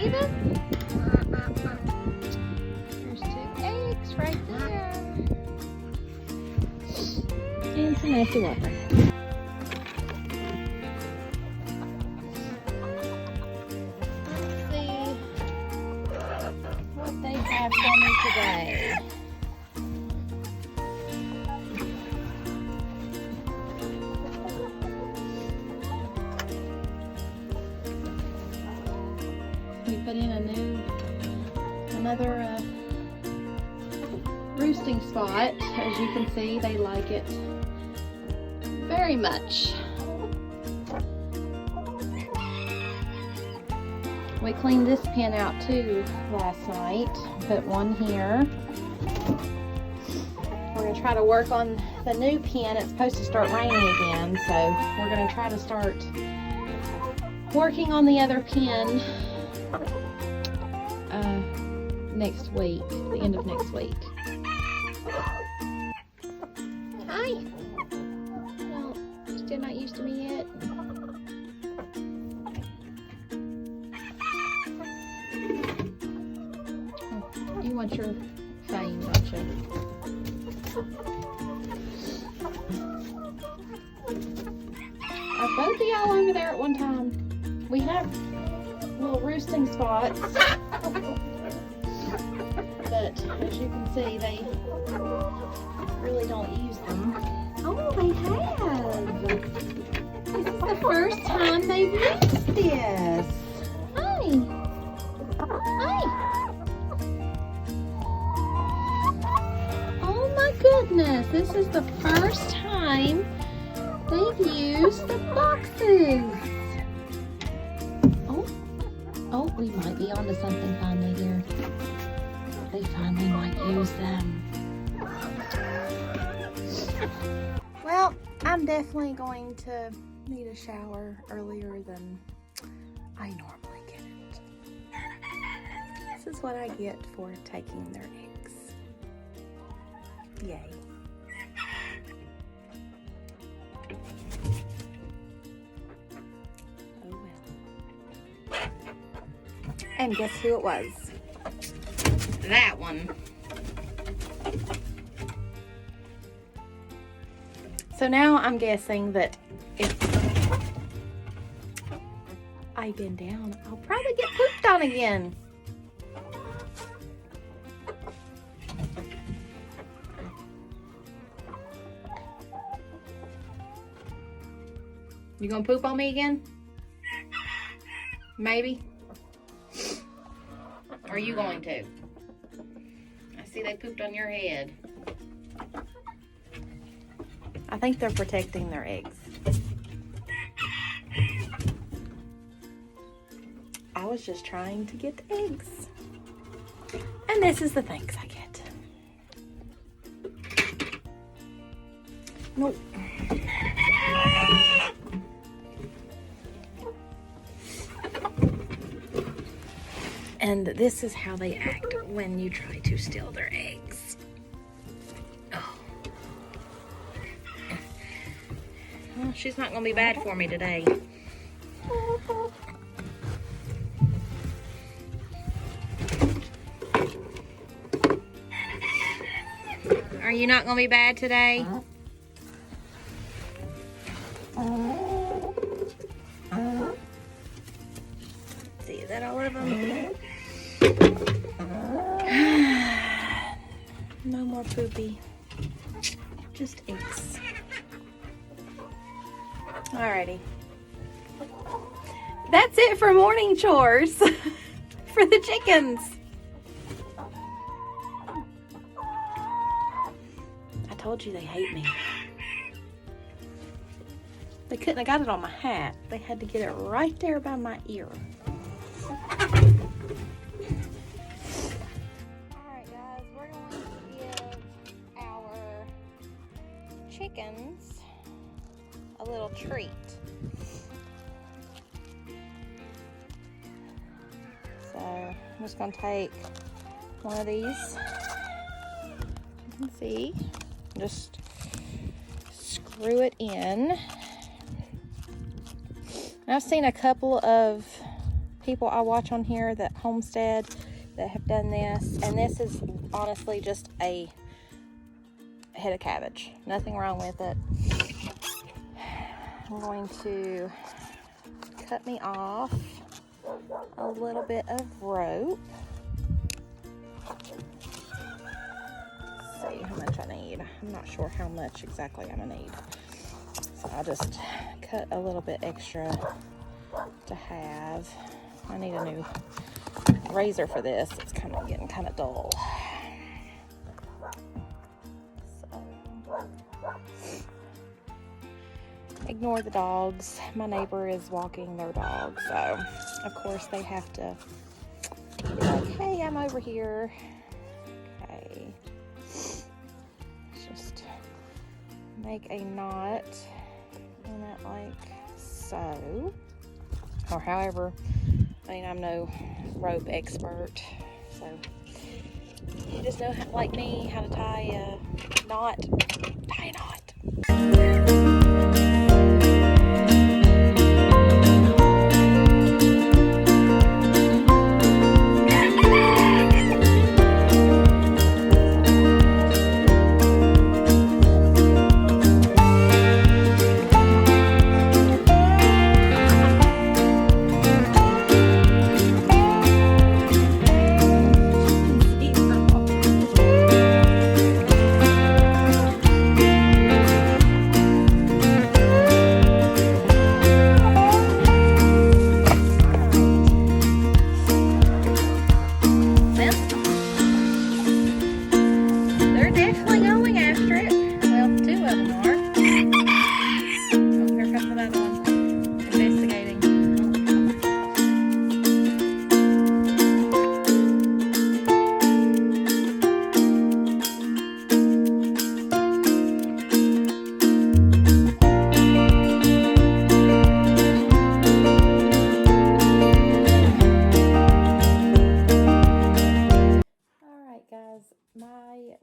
see them? There's 2 eggs right there. And some empty water. Let's see what they have for me today. We put in another roosting spot. As you can see, they like it very much. We cleaned this pen out too last night. Put one here. We're going to try to work on the new pen. It's supposed to start raining again, so we're going to try to start working on the other pen next week, the end of next week. Hi. No, still not used to me yet. Oh, you want your fame, don't you? Are both of y'all over there at one time? We have little roosting spots. But as you can see, they really don't use them. Oh, they have. This is the first time they've used this. Hi. Hi. Oh my goodness. This is the first time they've used the boxes. Oh, we might be onto something finally here. They finally might use them. Well, I'm definitely going to need a shower earlier than I normally get it. This is what I get for taking their eggs. Yay. Oh well. And guess who it was? That one. So now I'm guessing that if I bend down, I'll probably get pooped on again. You gonna poop on me again? Maybe. Are you going to? I see they pooped on your head. I think they're protecting their eggs. I was just trying to get the eggs. And this is the thanks I get. Nope. And this is how they act when you try to steal their eggs. Oh. Well, she's not going to be bad for me today. Are you not going to be bad today? See, is that all of them? No more poopy. Just eggs. Alrighty. That's it for morning chores for the chickens. I told you they hate me. They couldn't have got it on my hat. They had to get it right there by my ear. Chickens a little treat. So I'm just going to take one of these. You can see, just screw it in. I've seen a couple of people I watch on here that homestead that have done this, and this is honestly just a head of cabbage. Nothing wrong with it. I'm going to cut me off a little bit of rope. See how much I need. I'm not sure how much exactly I'm gonna need. So I'll just cut a little bit extra to have. I need a new razor for this. It's getting kind of dull. So, ignore the dogs. My neighbor is walking their dog, so of course they have to be like, hey, I'm over here. Okay. Just make a knot in it like so. Or however, I mean, I'm no rope expert, so you just know, like me, how to tie a knot. Tie a knot.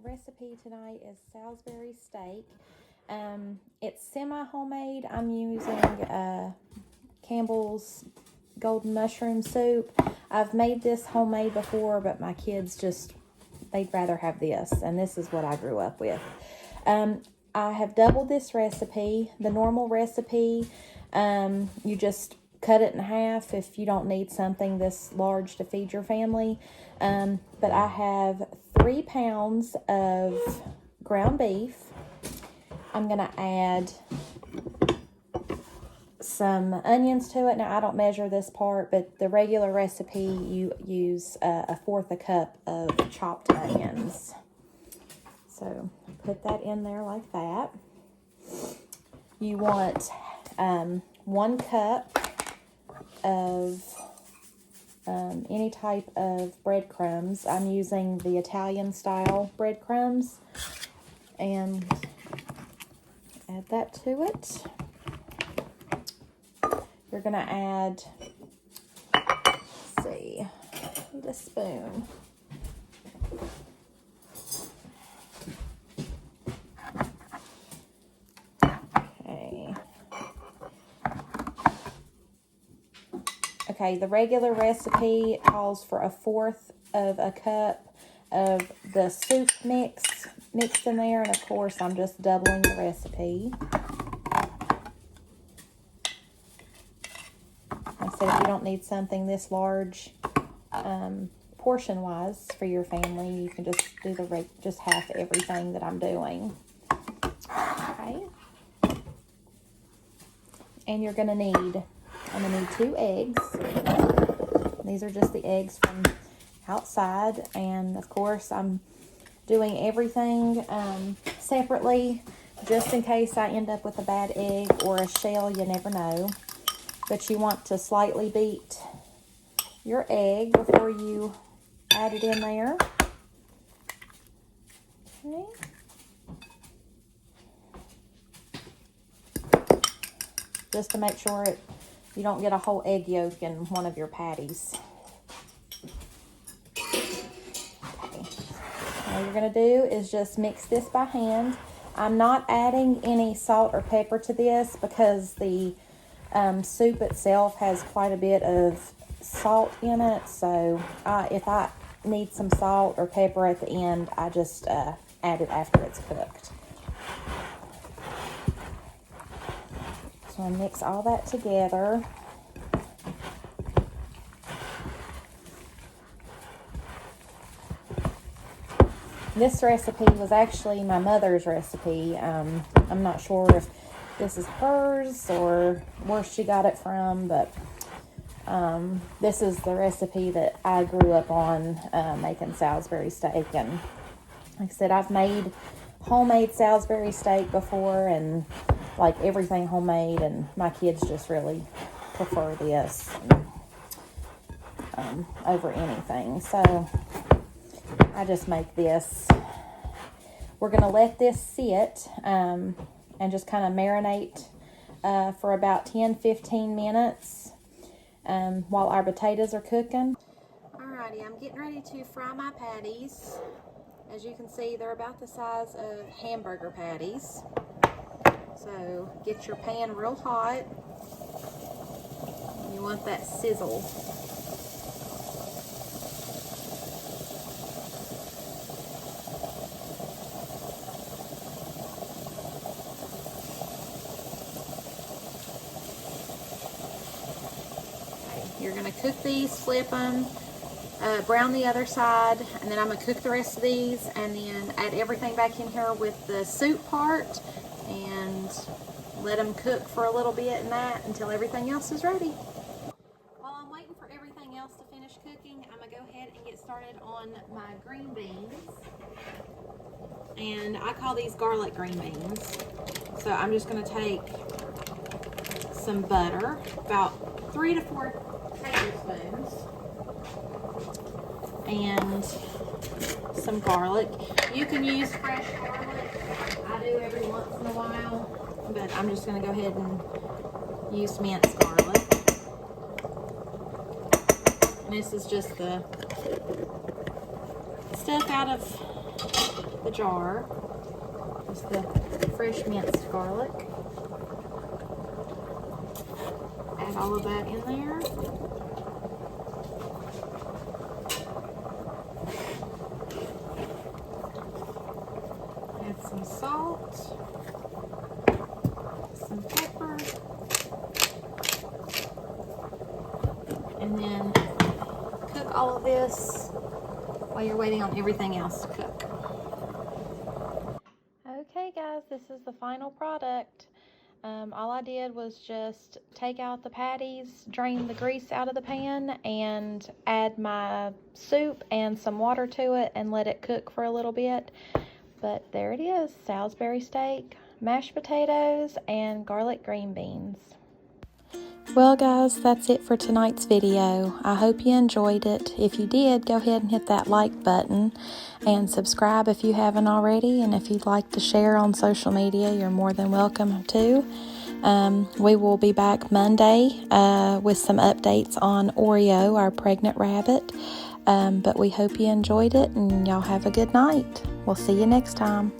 Recipe tonight is Salisbury steak. It's semi-homemade. I'm using Campbell's golden mushroom soup. I've made this homemade before, but my kids they'd rather have this, and this is what I grew up with. I have doubled this recipe. The normal recipe, you just cut it in half if you don't need something this large to feed your family. But I have 3 pounds of ground beef. I'm going to add some onions to it. Now, I don't measure this part, but the regular recipe, you use 1/4 cup of chopped onions. So, put that in there like that. You want 1 cup of any type of breadcrumbs. I'm using the Italian style breadcrumbs, and add that to it. You're going to add, let's see, I need a spoon. Okay, the regular recipe calls for 1/4 of a cup of the soup mixed in there, and of course I'm just doubling the recipe. I said if you don't need something this large portion-wise for your family, you can just do just half everything that I'm doing. Okay, and you're gonna need. I'm going to need 2 eggs. These are just the eggs from outside. And, of course, I'm doing everything separately just in case I end up with a bad egg or a shell. You never know. But you want to slightly beat your egg before you add it in there. Okay. Just to make sure you don't get a whole egg yolk in one of your patties. Okay. All you're going to do is just mix this by hand. I'm not adding any salt or pepper to this because the soup itself has quite a bit of salt in it, so if I need some salt or pepper at the end, I just add it after it's cooked. So I mix all that together. This recipe was actually my mother's recipe. I'm not sure if this is hers or where she got it from, but this is the recipe that I grew up on, making Salisbury steak. And like I said, I've made homemade Salisbury steak before, and like everything homemade, and my kids just really prefer this over anything. So I just make this. We're going to let this sit and just kind of marinate for about 10-15 minutes while our potatoes are cooking. Alrighty, I'm getting ready to fry my patties. As you can see, they're about the size of hamburger patties. So get your pan real hot. You want that sizzle. You're going to cook these, flip them, brown the other side, and then I'm going to cook the rest of these, and then add everything back in here with the soup part, and let them cook for a little bit in that until everything else is ready. While I'm waiting for everything else to finish cooking, I'm going to go ahead and get started on my green beans. And I call these garlic green beans. So I'm just going to take some butter, about 3 to 4 tablespoons, and some garlic. You can use fresh garlic. I do every once in a while, but I'm just going to go ahead and use minced garlic. And this is just the stuff out of the jar. Just the fresh minced garlic. Add all of that in there. Add some salt, some pepper, and then cook all of this while you're waiting on everything else to cook. Okay guys, this is the final product. All I did was just take out the patties, drain the grease out of the pan, and add my soup and some water to it and let it cook for a little bit. But there it is, Salisbury steak, mashed potatoes, and garlic green beans. Well guys, that's it for tonight's video. I hope you enjoyed it. If you did, go ahead and hit that like button and subscribe if you haven't already. And if you'd like to share on social media, you're more than welcome to. We will be back Monday with some updates on Oreo, our pregnant rabbit. But we hope you enjoyed it, and y'all have a good night. We'll see you next time.